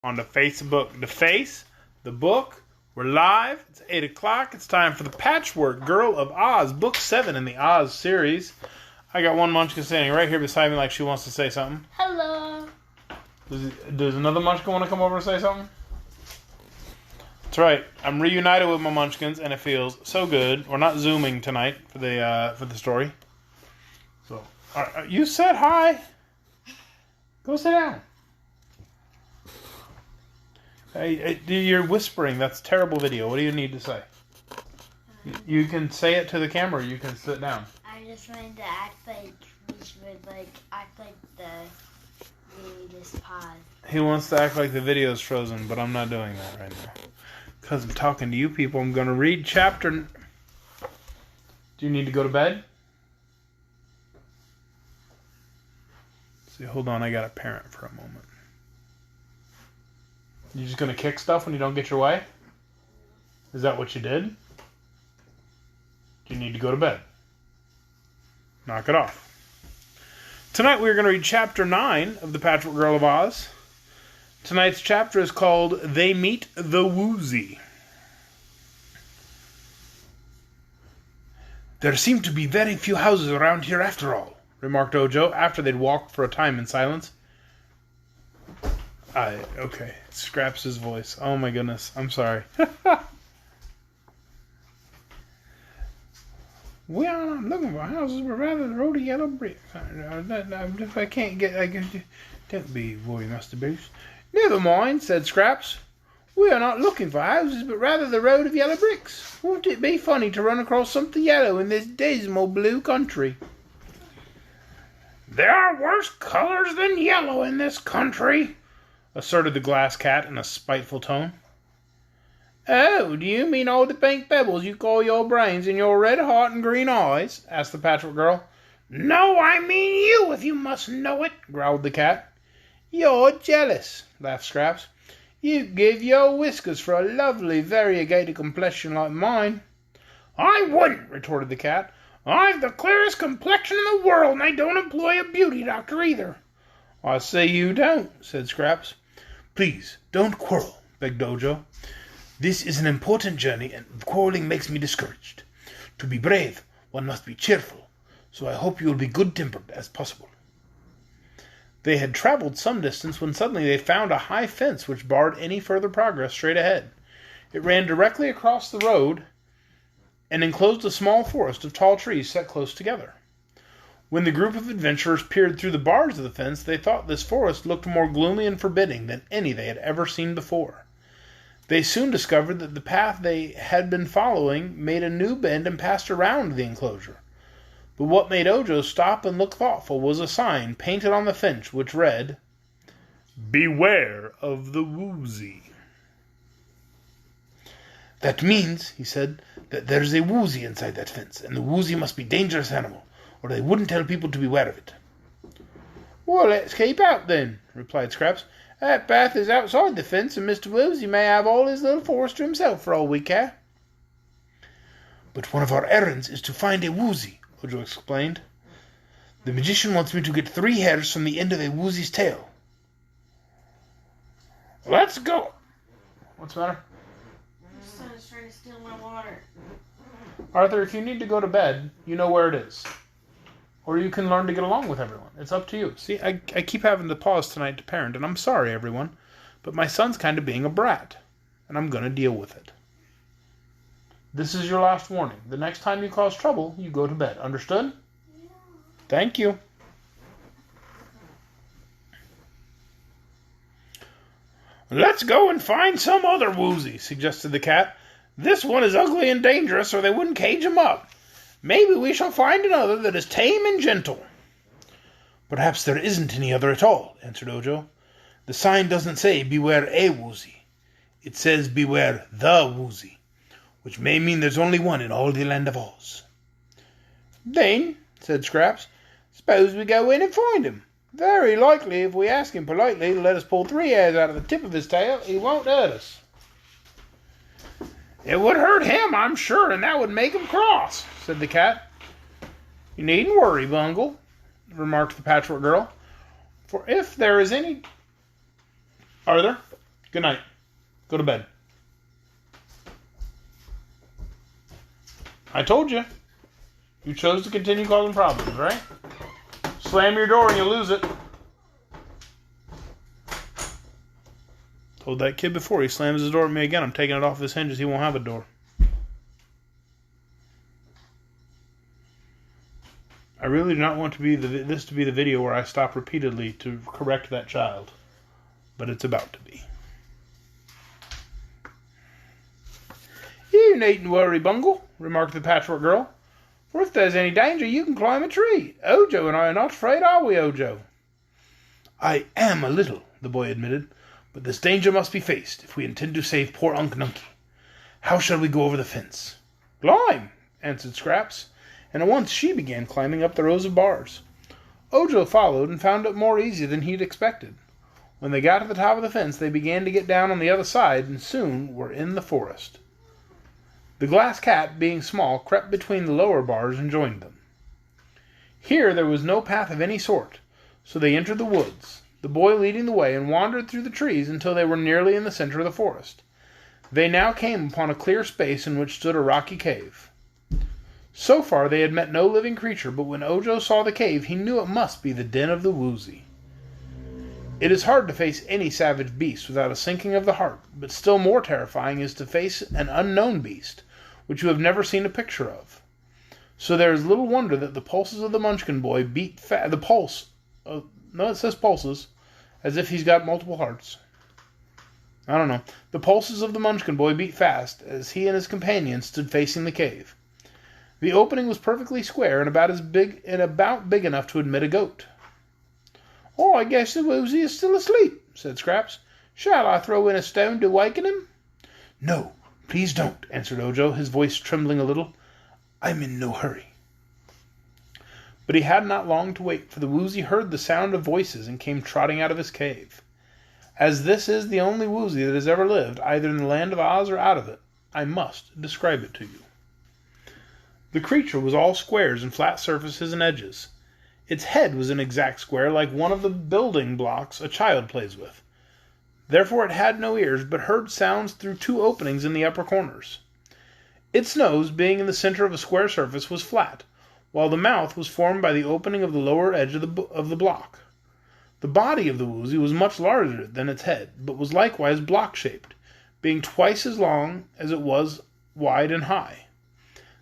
On the Facebook, the book. We're live. It's 8 o'clock. It's time for the Patchwork Girl of Oz, Book 7 in the Oz series. I got one munchkin standing right here beside me like she wants to say something. Hello. Does another munchkin want to come over and say something? That's right. I'm reunited with my munchkins, and it feels so good. We're not Zooming tonight for the story. So, you said hi. Go sit down. Hey, you're whispering. That's terrible video. What do you need to say? You can say it to the camera. You can sit down. I just wanted to act like the video just paused. He wants to act like the video's frozen, but I'm not doing that right now. Because I'm talking to you people. I'm going to read chapter... Do you need to go to bed? See, hold on. I got a parent for a moment. You just going to kick stuff when you don't get your way? Is that what you did? Do you need to go to bed? Knock it off. Tonight we're going to read chapter 9 of the Patchwork Girl of Oz. Tonight's chapter is called They Meet the Woozy. There seem to be very few houses around here after all, remarked Ojo after they'd walked for a time in silence. Okay. Scraps his voice. Oh my goodness. I'm sorry. We are not looking for houses, but rather the road of yellow bricks. If I can't get... Don't be worried, Master Bruce. Never mind, said Scraps. We are not looking for houses, but rather the road of yellow bricks. Won't it be funny to run across something yellow in this dismal blue country? There are worse colors than yellow in this country, asserted the glass cat in a spiteful tone. Oh, do you mean all the pink pebbles you call your brains and your red heart and green eyes? Asked the Patchwork Girl. No, I mean you, if you must know it, growled the cat. You're jealous, laughed Scraps. You give your whiskers for a lovely variegated complexion like mine. I wouldn't, retorted the cat. I've the clearest complexion in the world, and I don't employ a beauty doctor either. I say you don't, said Scraps. Please, don't quarrel, begged Ojo. This is an important journey, and quarreling makes me discouraged. To be brave, one must be cheerful, so I hope you will be good-tempered as possible. They had traveled some distance when suddenly they found a high fence which barred any further progress straight ahead. It ran directly across the road and enclosed a small forest of tall trees set close together. When the group of adventurers peered through the bars of the fence, they thought this forest looked more gloomy and forbidding than any they had ever seen before. They soon discovered that the path they had been following made a new bend and passed around the enclosure. But what made Ojo stop and look thoughtful was a sign painted on the fence which read, Beware of the Woozy. That means, he said, that there's a Woozy inside that fence, and the Woozy must be a dangerous animal, or they wouldn't tell people to beware of it. Well, let's keep out then, replied Scraps. That path is outside the fence, and Mr. Woozy may have all his little forest to himself for all we care. But one of our errands is to find a Woozy, Ojo explained. The magician wants me to get 3 hairs from the end of a Woozy's tail. Let's go. What's the matter? My son is trying to steal my water. Arthur, if you need to go to bed, you know where it is. Or you can learn to get along with everyone. It's up to you. See, I keep having to pause tonight to parent, and I'm sorry, everyone, but my son's kind of being a brat, and I'm going to deal with it. This is your last warning. The next time you cause trouble, you go to bed. Understood? Yeah. Thank you. Let's go and find some other Woozy, suggested the cat. This one is ugly and dangerous, or they wouldn't cage him up. Maybe we shall find another that is tame and gentle. Perhaps there isn't any other at all, answered Ojo. The sign doesn't say beware a Woozy. It says beware the Woozy, which may mean there's only one in all the land of Oz. Then, said Scraps, suppose we go in and find him. Very likely, if we ask him politely to let us pull 3 hairs out of the tip of his tail, he won't hurt us. It would hurt him, I'm sure, and that would make him cross, said the cat. You needn't worry, Bungle, remarked the Patchwork Girl, for if there is any... Arthur, Good night. Go to bed. I told you. You chose to continue causing problems, right? Slam your door and you'll lose it. Told that kid before he slams his door at me again, I'm taking it off his hinges. He won't have a door. I really do not want to be this to be the video where I stop repeatedly to correct that child. But it's about to be. You needn't worry, Bungle, remarked the Patchwork Girl. For if there's any danger, you can climb a tree. Ojo and I are not afraid, are we, Ojo? I am a little, the boy admitted. But this danger must be faced if we intend to save poor Unc Nunky. How shall we go over the fence? Climb, answered Scraps, and at once she began climbing up the rows of bars. Ojo followed and found it more easy than he'd expected. When they got to the top of the fence, they began to get down on the other side and soon were in the forest. The glass cat, being small, crept between the lower bars and joined them. Here there was no path of any sort, so they entered the woods, the boy leading the way, and wandered through the trees until they were nearly in the center of the forest. They now came upon a clear space in which stood a rocky cave. So far they had met no living creature, but when Ojo saw the cave, he knew it must be the den of the Woozy. It is hard to face any savage beast without a sinking of the heart, but still more terrifying is to face an unknown beast, which you have never seen a picture of. So there is little wonder that the pulses of the Munchkin boy beat fast. It says pulses, as if he's got multiple hearts. I don't know. The pulses of the Munchkin boy beat fast as he and his companions stood facing the cave. The opening was perfectly square and about big enough to admit a goat. Oh, I guess the Woozy is still asleep, said Scraps. Shall I throw in a stone to waken him? No, please don't, answered Ojo, his voice trembling a little. I'm in no hurry. But he had not long to wait, for the Woozy heard the sound of voices and came trotting out of his cave. As this is the only Woozy that has ever lived, either in the land of Oz or out of it, I must describe it to you. The creature was all squares and flat surfaces and edges. Its head was an exact square, like one of the building blocks a child plays with. Therefore it had no ears, but heard sounds through two openings in the upper corners. Its nose, being in the center of a square surface, was flat, while the mouth was formed by the opening of the lower edge of the block. The body of the Woozy was much larger than its head, but was likewise block-shaped, being twice as long as it was wide and high.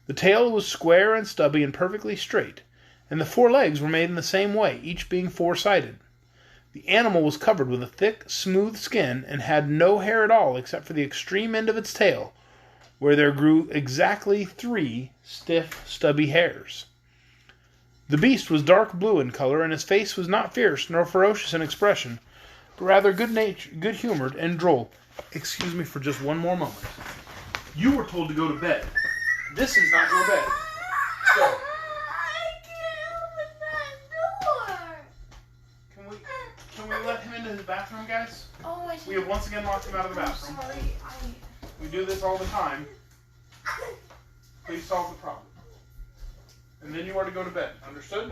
The tail was square and stubby and perfectly straight, and the four legs were made in the same way, each being four-sided. The animal was covered with a thick, smooth skin, and had no hair at all except for the extreme end of its tail, where there grew exactly 3 stiff, stubby hairs. The beast was dark blue in color, and his face was not fierce nor ferocious in expression, but rather good-humored and droll. Excuse me for just one more moment. You were told to go to bed. This is not your bed. Go. I can't open that door. Can we let him into his bathroom, guys? Oh, I see. We have once again locked him out of the bathroom. I'm sorry. We do this all the time. Please solve the problem. And then you are to go to bed. Understood?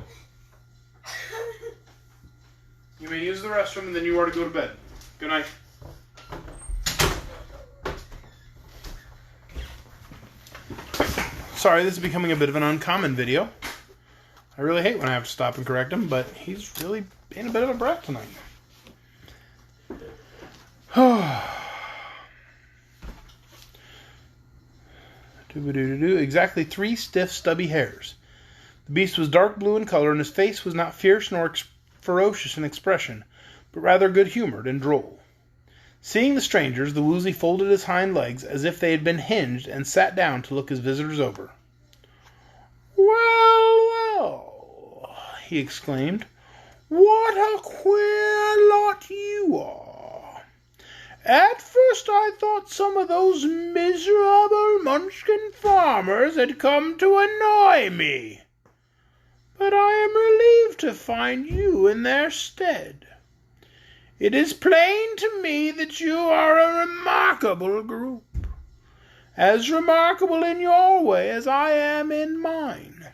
You may use the restroom, and then you are to go to bed. Good night. Sorry, this is becoming a bit of an uncommon video. I really hate when I have to stop and correct him, but he's really being a bit of a brat tonight. Exactly 3 stiff, stubby hairs. The beast was dark blue in color, and his face was not fierce nor ferocious in expression, but rather good-humored and droll. Seeing the strangers, the Woozy folded his hind legs as if they had been hinged and sat down to look his visitors over. Well, he exclaimed, what a queer lot you are. At first I thought some of those miserable Munchkin farmers had come to annoy me, but I am relieved to find you in their stead. It is plain to me that you are a remarkable group, as remarkable in your way as I am in mine,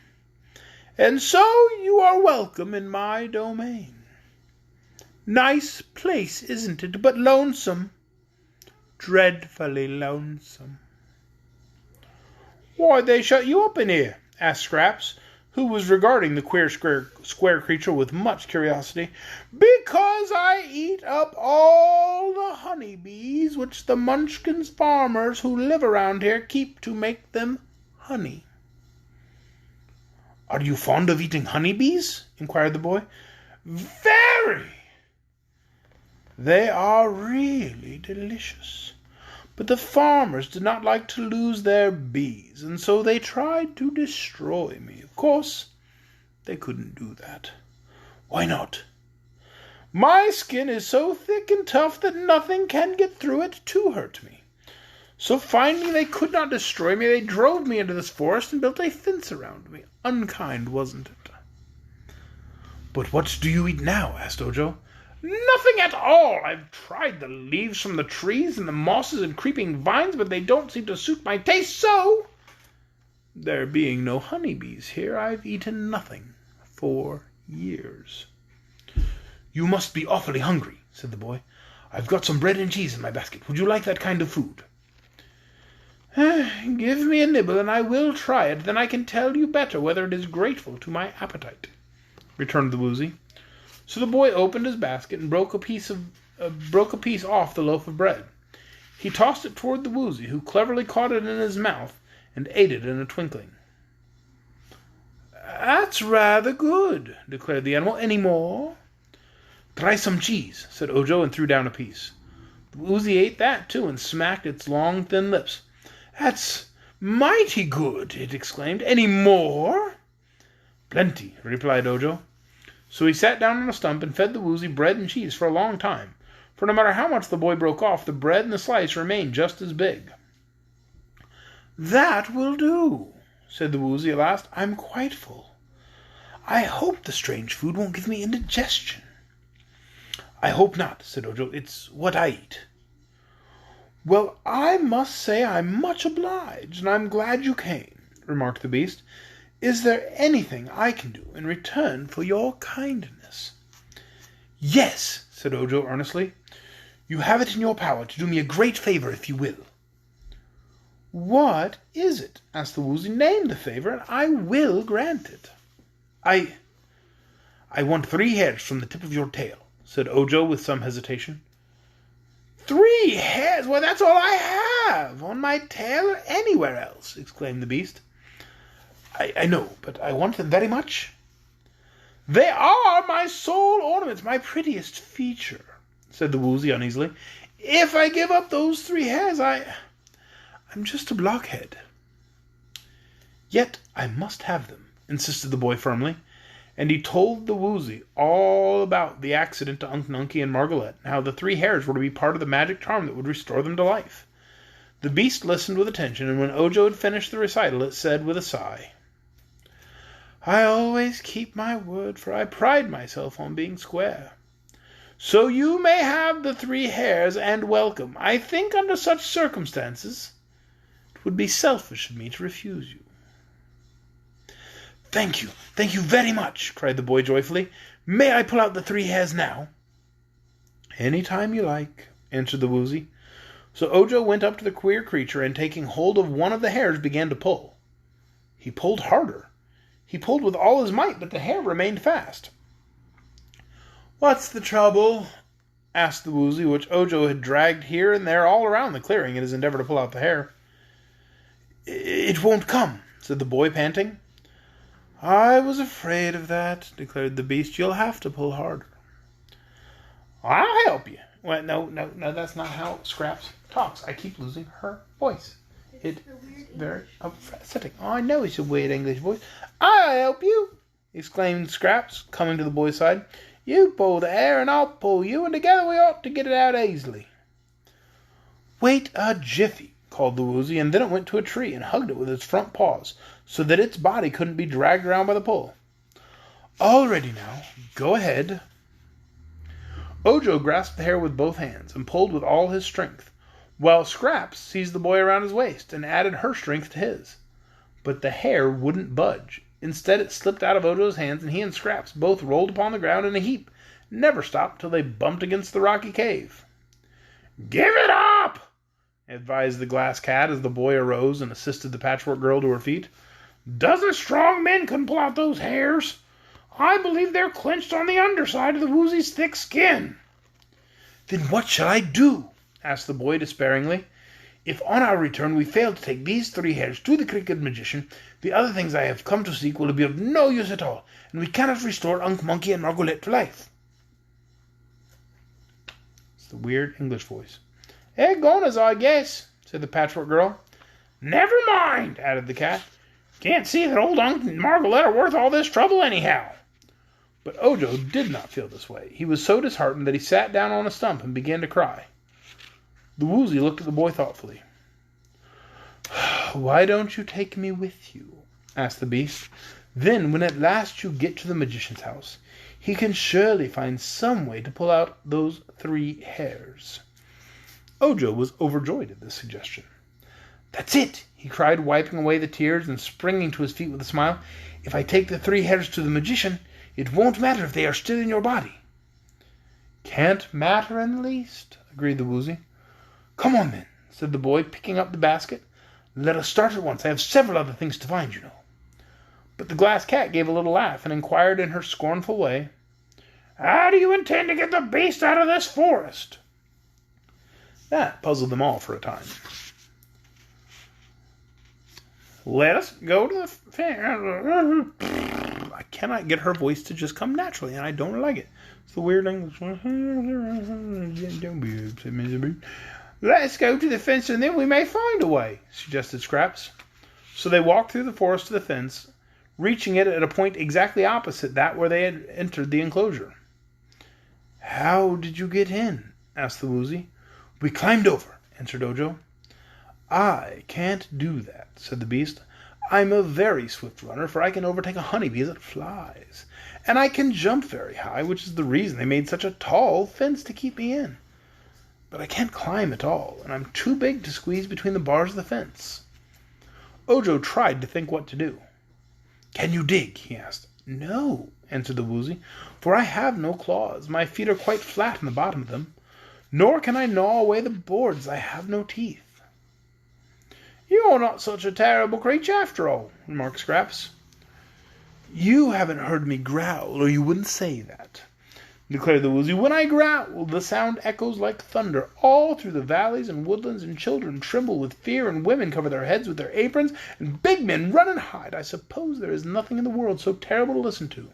and so you are welcome in my domain. Nice place, isn't it, but lonesome? dreadfully lonesome." "Why'd they shut you up in here?" asked Scraps, who was regarding the queer square creature with much curiosity. "Because I eat up all the honey bees which the Munchkins farmers who live around here keep to make them honey." "Are you fond of eating honey bees?" inquired the boy. "Very. They are really delicious. But the farmers did not like to lose their bees, and so they tried to destroy me. Of course, they couldn't do that." "Why not?" "My skin is so thick and tough that nothing can get through it to hurt me. So finding they could not destroy me, they drove me into this forest and built a fence around me. Unkind, wasn't it?" "But what do you eat now?" asked Ojo. "Nothing at all. I've tried the leaves from the trees and the mosses and creeping vines, but they don't seem to suit my taste, so, there being no honeybees here, I've eaten nothing for years." "You must be awfully hungry," said the boy. "I've got some bread and cheese in my basket. Would you like that kind of food?" "Give me a nibble, and I will try it. Then I can tell you better whether it is grateful to my appetite," returned the Woozy. So the boy opened his basket and broke a piece off the loaf of bread. He tossed it toward the Woozy, who cleverly caught it in his mouth and ate it in a twinkling. "That's rather good," declared the animal. "Any more?" "Try some cheese," said Ojo, and threw down a piece. The Woozy ate that too and smacked its long, thin lips. "That's mighty good," it exclaimed. "Any more?" "Plenty," replied Ojo. So he sat down on a stump and fed the Woozy bread and cheese for a long time, for no matter how much the boy broke off, the bread and the slice remained just as big. "That will do," said the Woozy at last. "I'm quite full. I hope the strange food won't give me indigestion." "I hope not," said Ojo. "It's what I eat." "Well, I must say I'm much obliged, and I'm glad you came," remarked the beast. "Is there anything I can do in return for your kindness?" "Yes," said Ojo earnestly. "You have it in your power to do me a great favor if you will." "What is it?" asked the Woozy. "Name the favor, and I will grant it." I want 3 hairs from the tip of your tail," said Ojo with some hesitation. 3 hairs? Why, that's all I have on my tail or anywhere else," exclaimed the beast. I know, but I want them very much." "They are my sole ornaments, my prettiest feature," said the Woozy uneasily. "If I give up those 3 hairs, I'm just a blockhead." "Yet I must have them," insisted the boy firmly, and he told the Woozy all about the accident to Unc Nunkie and Margaret, and how the 3 hairs were to be part of the magic charm that would restore them to life. The beast listened with attention, and when Ojo had finished the recital, it said with a sigh, "I always keep my word, for I pride myself on being square. So you may have the 3 hairs and welcome. I think under such circumstances it would be selfish of me to refuse you." Thank you very much," cried the boy joyfully. "May I pull out the 3 hairs now?" "Any time you like," answered the Woozy. So Ojo went up to the queer creature and, taking hold of one of the hairs, began to pull. He pulled harder. He pulled with all his might, but the hair remained fast. "What's the trouble?" asked the Woozy, which Ojo had dragged here and there all around the clearing in his endeavor to pull out the hair. "It won't come," said the boy, panting. "I was afraid of that," declared the beast. "You'll have to pull harder." "I'll help you." Well, no, that's not how Scraps talks. I keep losing her voice. It's very upsetting. Oh, I know it's a weird English voice. "I'll help you," exclaimed Scraps, coming to the boy's side. "You pull the hair and I'll pull you, and together we ought to get it out easily." "Wait a jiffy," called the Woozy, and then it went to a tree and hugged it with its front paws, so that its body couldn't be dragged around by the pull. "All ready now. Go ahead." Ojo grasped the hair with both hands and pulled with all his strength, while Scraps seized the boy around his waist and added her strength to his. But the hair wouldn't budge. Instead, it slipped out of Ojo's hands, and he and Scraps both rolled upon the ground in a heap, never stopped till they bumped against the rocky cave. "Give it up!" advised the glass cat as the boy arose and assisted the Patchwork Girl to her feet. "Dozen strong men couldn't pull out those hairs. I believe they're clenched on the underside of the Woozy's thick skin." "Then what shall I do?" asked the boy despairingly. "If on our return we fail to take these 3 hairs to the Cricket Magician, the other things I have come to seek will be of no use at all, and we cannot restore Unc Monkey and Margolette to life." It's the weird English voice. "Egggonas, I guess," said the Patchwork Girl. "Never mind," added the cat. "Can't see that old Unc and Margolette are worth all this trouble anyhow." But Ojo did not feel this way. He was so disheartened that he sat down on a stump and began to cry. The Woozy looked at the boy thoughtfully. "Why don't you take me with you?" asked the beast. "Then, when at last you get to the magician's house, he can surely find some way to pull out those 3 hairs." Ojo was overjoyed at this suggestion. "That's it!" he cried, wiping away the tears and springing to his feet with a smile. "If I take the 3 hairs to the magician, it won't matter if they are still in your body." "Can't matter in the least," agreed the Woozy. "Come on, then," said the boy, picking up the basket. "Let us start at once. I have several other things to find, you know." But the glass cat gave a little laugh and inquired in her scornful way, "How do you intend to get the beast out of this forest?" That puzzled them all for a time. "Let us go to the fair." I cannot get her voice to just come naturally, and I don't like it. It's the weird English one. "Let's go to the fence, and then we may find a way," suggested Scraps. So they walked through the forest to the fence, reaching it at a point exactly opposite that where they had entered the enclosure. "How did you get in?" asked the Woozy. "We climbed over," answered Ojo. "I can't do that," said the beast. "I'm a very swift runner, for I can overtake a honeybee as it flies. And I can jump very high, which is the reason they made such a tall fence to keep me in. But I can't climb at all, and I'm too big to squeeze between the bars of the fence." Ojo tried to think what to do. "Can you dig?" he asked. "No," answered the Woozy, "for I have no claws. My feet are quite flat in the bottom of them. Nor can I gnaw away the boards. I have no teeth." "You're not such a terrible creature after all," remarked Scraps. "You haven't heard me growl, or you wouldn't say that," declared the Woozy. "When I growl, the sound echoes like thunder all through the valleys and woodlands, and children tremble with fear, and women cover their heads with their aprons, and big men run and hide. I suppose there is nothing in the world so terrible to listen to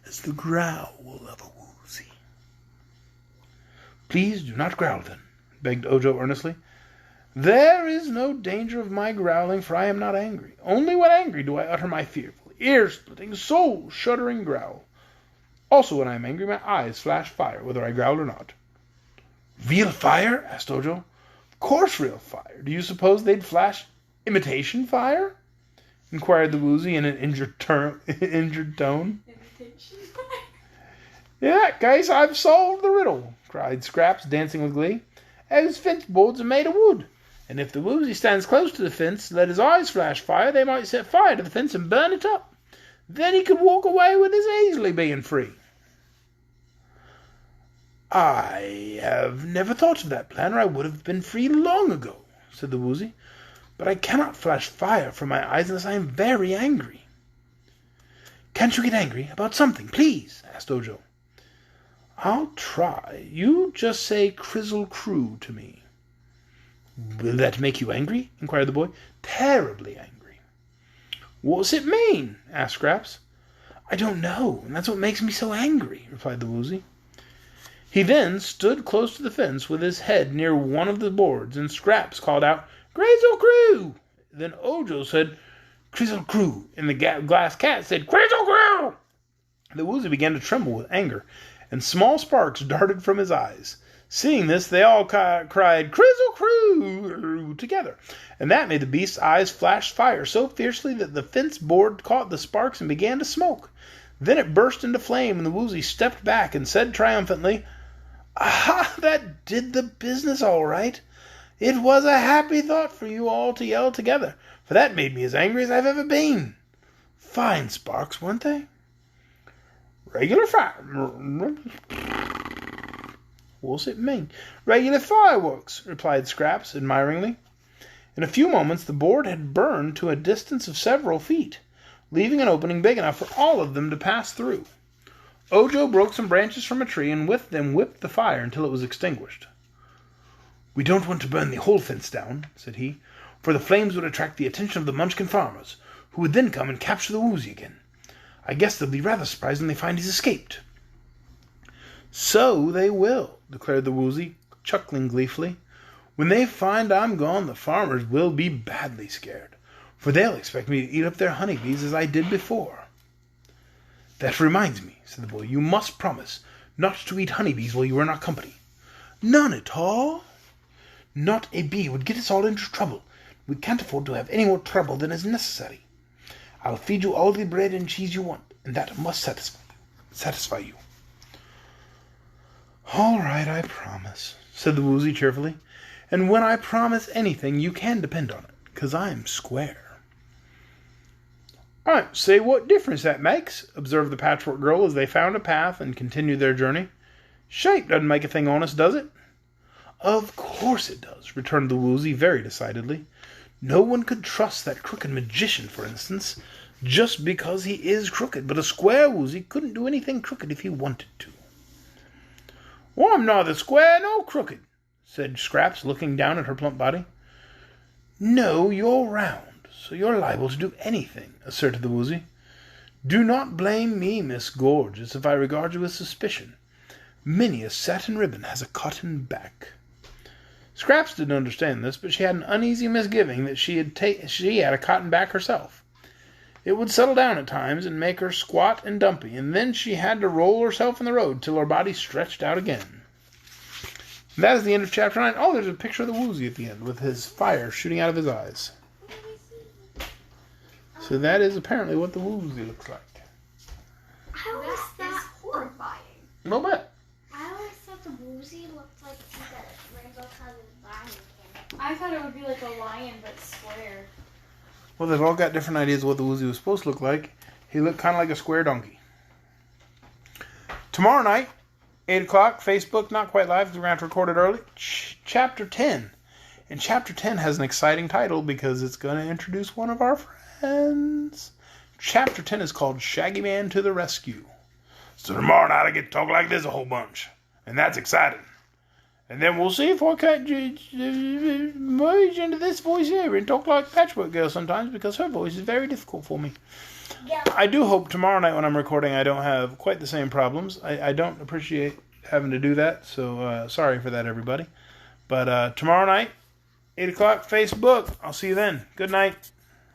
as the growl of a Woozy." "Please do not growl, then," begged Ojo earnestly. "There is no danger of my growling, for I am not angry. Only when angry do I utter my fearful, ear-splitting, soul-shuddering growl. Also, when I am angry, my eyes flash fire, whether I growl or not." "Real fire?" asked Ojo. "Of course real fire. Do you suppose they'd flash imitation fire?" inquired the Woozy in an injured tone. Imitation fire? "In that case, I've solved the riddle," cried Scraps, dancing with glee. "Those fence boards are made of wood, and if the Woozy stands close to the fence, let his eyes flash fire, they might set fire to the fence and burn it up. Then he could walk away with his easily being free." "I have never thought of that plan, or I would have been free long ago," said the Woozy. "But I cannot flash fire from my eyes unless I am very angry." "Can't you get angry about something, please?" asked Ojo. "I'll try. You just say Crizzle Crew to me." "Will that make you angry?" inquired the boy. "Terribly angry." "What's it mean?" asked Scraps. "I don't know, and that's what makes me so angry," replied the Woozy. He then stood close to the fence with his head near one of the boards, and Scraps called out, "Crizzle Crew!" Then Ojo said, "Crizzle Crew," and the glass cat said, "Crizzle Crew!" The Woozy began to tremble with anger, and small sparks darted from his eyes. Seeing this, they all cried, "Crizzle Crew!" together, and that made the beast's eyes flash fire so fiercely that the fence board caught the sparks and began to smoke. Then it burst into flame, and the Woozy stepped back and said triumphantly, "Aha! That did the business all right. It was a happy thought for you all to yell together, for that made me as angry as I've ever been. Fine sparks, weren't they?" "Regular fire," What's it mean? Regular fireworks, replied Scraps admiringly. In a few moments the board had burned to a distance of several feet, leaving an opening big enough for all of them to pass through. Ojo broke some branches from a tree and with them whipped the fire until it was extinguished. We don't want to burn the whole fence down, said he, for the flames would attract the attention of the Munchkin farmers, who would then come and capture the Woozy again. I guess they'll be rather surprised when they find he's escaped. So they will, declared the Woozy, chuckling gleefully. When they find I'm gone, the farmers will be badly scared, for they'll expect me to eat up their honeybees as I did before. That reminds me, said the boy, you must promise not to eat honeybees while you are in our company. None at all. Not a bee would get us all into trouble. We can't afford to have any more trouble than is necessary. I'll feed you all the bread and cheese you want, and that must satisfy you. All right, I promise, said the Woozy cheerfully. And when I promise anything, you can depend on it, 'cause I'm square. I don't see what difference that makes, observed the Patchwork Girl as they found a path and continued their journey. Shape doesn't make a thing honest, does it? Of course it does, returned the Woozy very decidedly. No one could trust that crooked magician, for instance, just because he is crooked, but a square Woozy couldn't do anything crooked if he wanted to. Well, I'm neither square nor crooked, said Scraps, looking down at her plump body. No, you're round, so you're liable to do anything, asserted the Woozy. Do not blame me, Miss Gorgeous, if I regard you with suspicion. Many a satin ribbon has a cotton back. Scraps didn't understand this, but she had an uneasy misgiving that she had a cotton back herself. It would settle down at times and make her squat and dumpy, and then she had to roll herself in the road till her body stretched out again. And that is the end of chapter 9. Oh, there's a picture of the Woozy at the end with his fire shooting out of his eyes. So that is apparently what the Woozy looks like. That is horrifying. A little bit. I always thought the Woozy looked like a rainbow-colored lion. I thought it would be like a lion, but square. Well, they've all got different ideas of what the Woozy was supposed to look like. He looked kind of like a square donkey. Tomorrow night, 8 o'clock, Facebook, not quite live, because we're going to have to record it early. Chapter 10. And Chapter 10 has an exciting title because it's going to introduce one of our friends. Chapter 10 is called Shaggy Man to the Rescue. So tomorrow night I get to talk like this a whole bunch. And that's exciting. And then we'll see if I can't merge into this voice here and talk like Patchwork Girl sometimes because her voice is very difficult for me. Yeah. I do hope tomorrow night when I'm recording I don't have quite the same problems. I don't appreciate having to do that, so sorry for that, everybody. But tomorrow night, 8 o'clock, Facebook. I'll see you then. Good night.